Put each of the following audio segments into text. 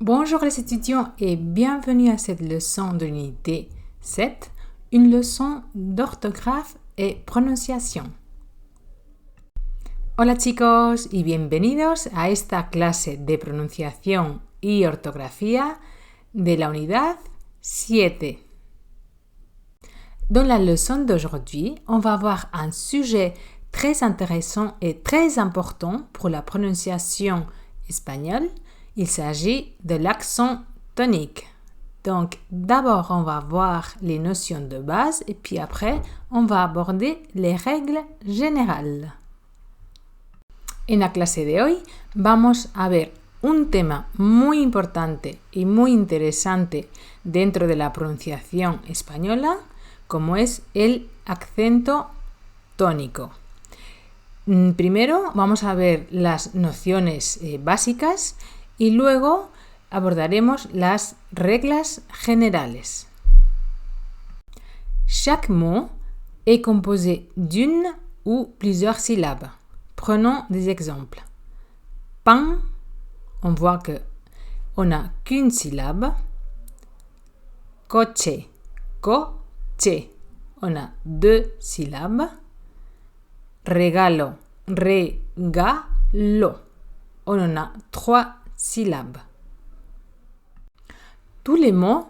Bonjour les étudiants et bienvenue à cette leçon de l'unité 7, une leçon d'orthographe et pronunciación. Hola chicos y bienvenidos a esta clase de pronunciación y ortografía de la unidad 7. Dans la leçon d'aujourd'hui, on va voir un sujet très intéressant et très important pour la prononciation espagnole. Il s'agit de l'accent tonique. Donc, d'abord, on va voir les notions de base et puis après, on va aborder les règles générales. En la clase de hoy vamos a ver un tema muy importante y muy interesante dentro de la pronunciación española, como es el acento tónico. Primero vamos a ver las nociones básicas y luego abordaremos las reglas generales. Chaque mot est composé d'une ou plusieurs syllabes. Prenons des exemples. Pan, on voit que on n'a qu'une syllabe. Coche, coche, on a deux syllabes. Regalo, regalo, on en a trois syllabes. Tous les mots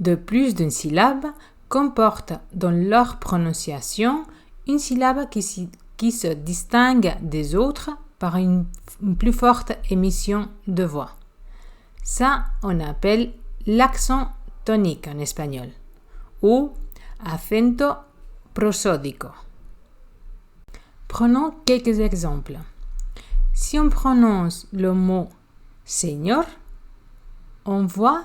de plus d'une syllabe comportent dans leur prononciation une syllabe qui se distingue des autres par une plus forte émission de voix. Ça, on appelle l'accent tonique en espagnol ou acento prosódico. Prenons quelques exemples. Si on prononce le mot Señor, on voit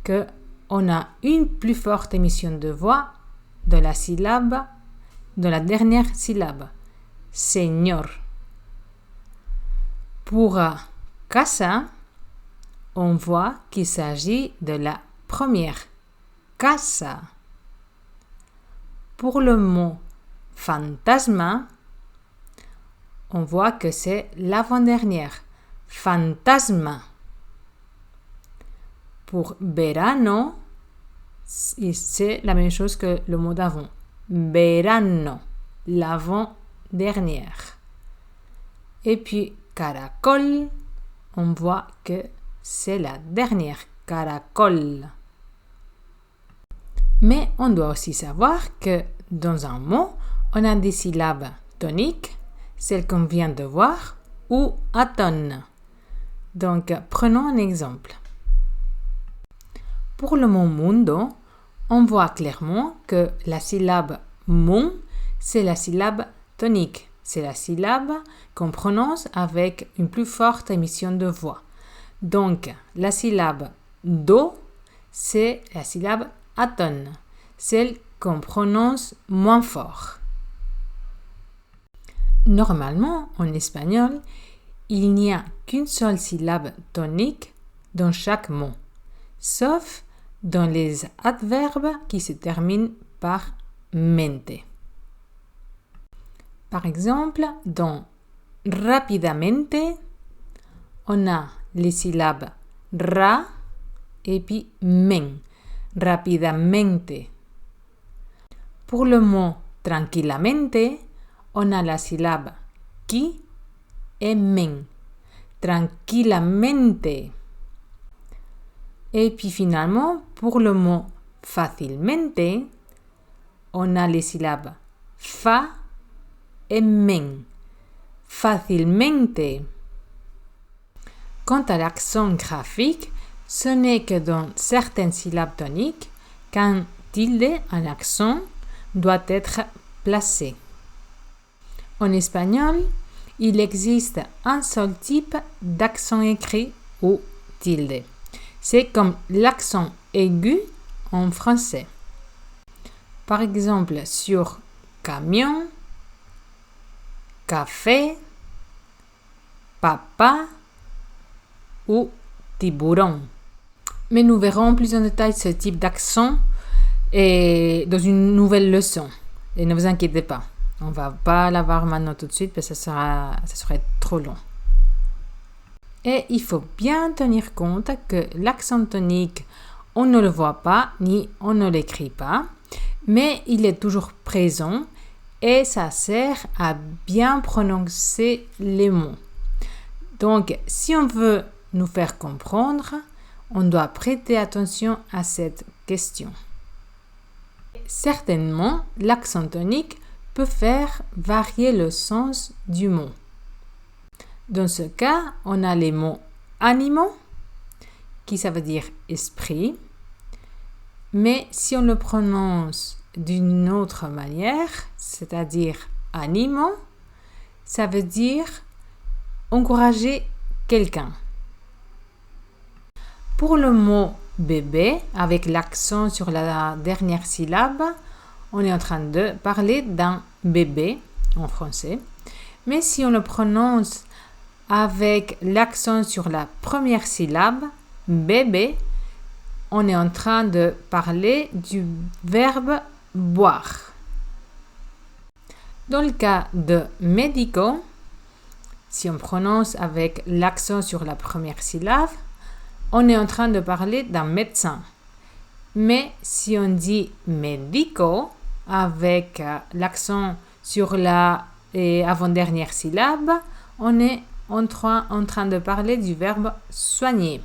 qu'on a une plus forte émission de voix de la dernière syllabe. Señor. Pour casa, on voit qu'il s'agit de la première. Casa. Pour le mot fantasma, on voit que c'est l'avant-dernière. Fantasma. Pour verano, c'est la même chose que le mot d'avant. Verano, l'avant-dernière. Et puis caracol, on voit que c'est la dernière. Caracol. Mais on doit aussi savoir que dans un mot, on a des syllabes toniques, celles qu'on vient de voir, ou atones. Donc, prenons un exemple. Pour le mot mundo, on voit clairement que la syllabe mon, c'est la syllabe tonique. C'est la syllabe qu'on prononce avec une plus forte émission de voix. Donc, la syllabe do, c'est la syllabe atone, celle qu'on prononce moins fort. Normalement, en espagnol, il n'y a qu'une seule syllabe tonique dans chaque mot, sauf dans les adverbes qui se terminent par mente. Par exemple, dans rapidamente, on a les syllabes ra et puis men. Rapidamente. Pour le mot tranquillamente, on a la syllabe qui et men. Tranquillamente. Et puis finalement, pour le mot facilmente, on a les syllabes fa et men. Facilmente. Quant à l'accent graphique, ce n'est que dans certaines syllabes toniques qu'un tilde, un accent, doit être placé. En espagnol, il existe un seul type d'accent écrit ou tilde. C'est comme l'accent aigu en français. Par exemple, sur camion, café, papa ou tiburon. Mais nous verrons plus en détail ce type d'accent dans une nouvelle leçon. Et ne vous inquiétez pas, on ne va pas la voir maintenant tout de suite parce que ça serait trop long. Et il faut bien tenir compte que l'accent tonique, on ne le voit pas ni on ne l'écrit pas, mais il est toujours présent et ça sert à bien prononcer les mots. Donc, si on veut nous faire comprendre, on doit prêter attention à cette question. Certainement, l'accent tonique peut faire varier le sens du mot. Dans ce cas, on a les mots animaux, qui ça veut dire esprit, mais si on le prononce d'une autre manière, c'est-à-dire animaux, ça veut dire encourager quelqu'un. Pour le mot bébé, avec l'accent sur la dernière syllabe, on est en train de parler d'un bébé en français. Mais si on le prononce avec l'accent sur la première syllabe, bébé, on est en train de parler du verbe boire. Dans le cas de médico, si on prononce avec l'accent sur la première syllabe, on est en train de parler d'un médecin. Mais si on dit médico avec l'accent sur la avant-dernière syllabe, on est en train de parler du verbe soigner.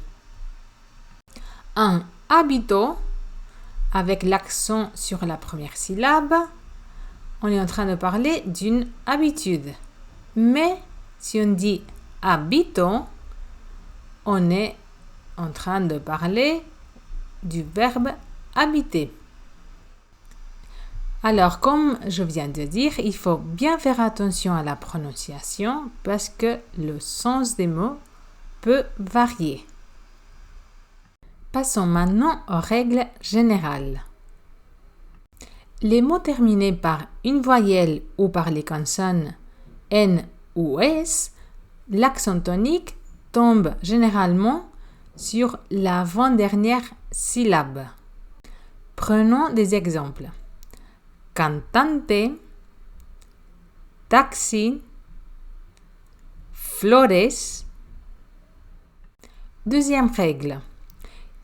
Un habito avec l'accent sur la première syllabe, on est en train de parler d'une habitude. Mais si on dit habito, on est en train de parler du verbe habiter. Alors, comme je viens de dire, il faut bien faire attention à la prononciation parce que le sens des mots peut varier. Passons maintenant aux règles générales. Les mots terminés par une voyelle ou par les consonnes N ou S, l'accent tonique tombe généralement sur l'avant-dernière syllabe. Prenons des exemples. Cantante, taxi, flores. Deuxième règle.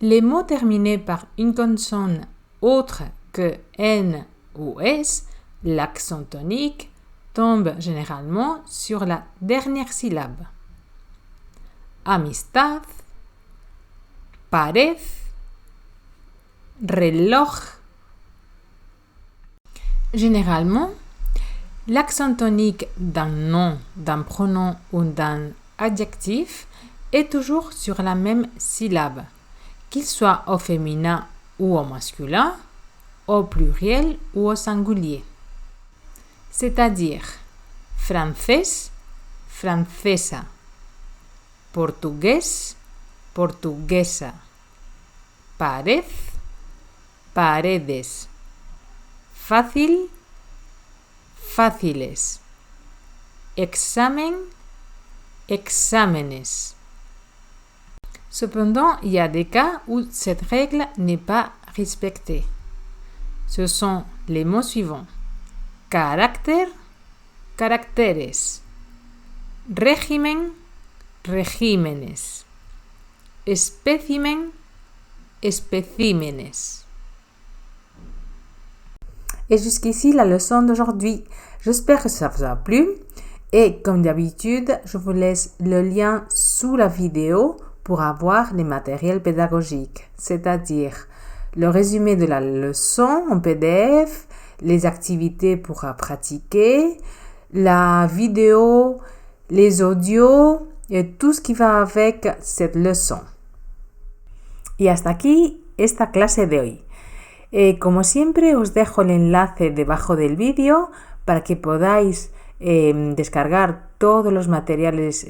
Les mots terminés par une consonne autre que N ou S, l'accent tonique tombe généralement sur la dernière syllabe. Amistad, pared, reloj. Généralement, l'accent tonique d'un nom, d'un pronom ou d'un adjectif est toujours sur la même syllabe, qu'il soit au féminin ou au masculin, au pluriel ou au singulier. C'est-à-dire français, francesa, portugais, portuguesa, pared, paredes, fácil, fáciles, examen, exámenes. Cependant, il y a des cas où cette règle n'est pas respectée. Ce sont les mots suivants. Carácter, caracteres. Régimen, regímenes. Espécimen, espécimenes. Et jusqu'ici la leçon d'aujourd'hui. J'espère que ça vous a plu. Et comme d'habitude, je vous laisse le lien sous la vidéo pour avoir les matériels pédagogiques, c'est-à-dire le résumé de la leçon en PDF, les activités pour pratiquer, la vidéo, les audios et tout ce qui va avec cette leçon. Y hasta aquí esta clase de hoy. Como siempre, os dejo el enlace debajo del vídeo para que podáis descargar todos los materiales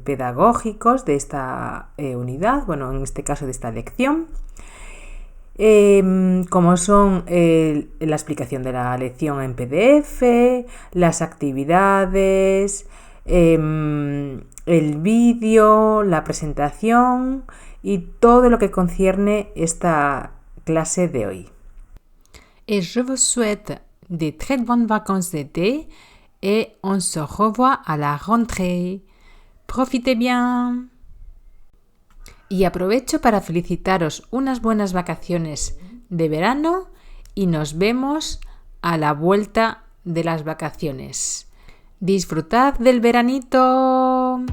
pedagógicos de esta unidad, bueno, en este caso de esta lección, como son la explicación de la lección en PDF, las actividades, el vídeo, la presentación y todo lo que concierne esta clase de hoy. Et je vous souhaite de très bonnes vacances d'été et on se revoit à la rentrée. Profitez bien! Y aprovecho para felicitaros unas buenas vacaciones de verano y nos vemos a la vuelta de las vacaciones. ¡Disfrutad del veranito!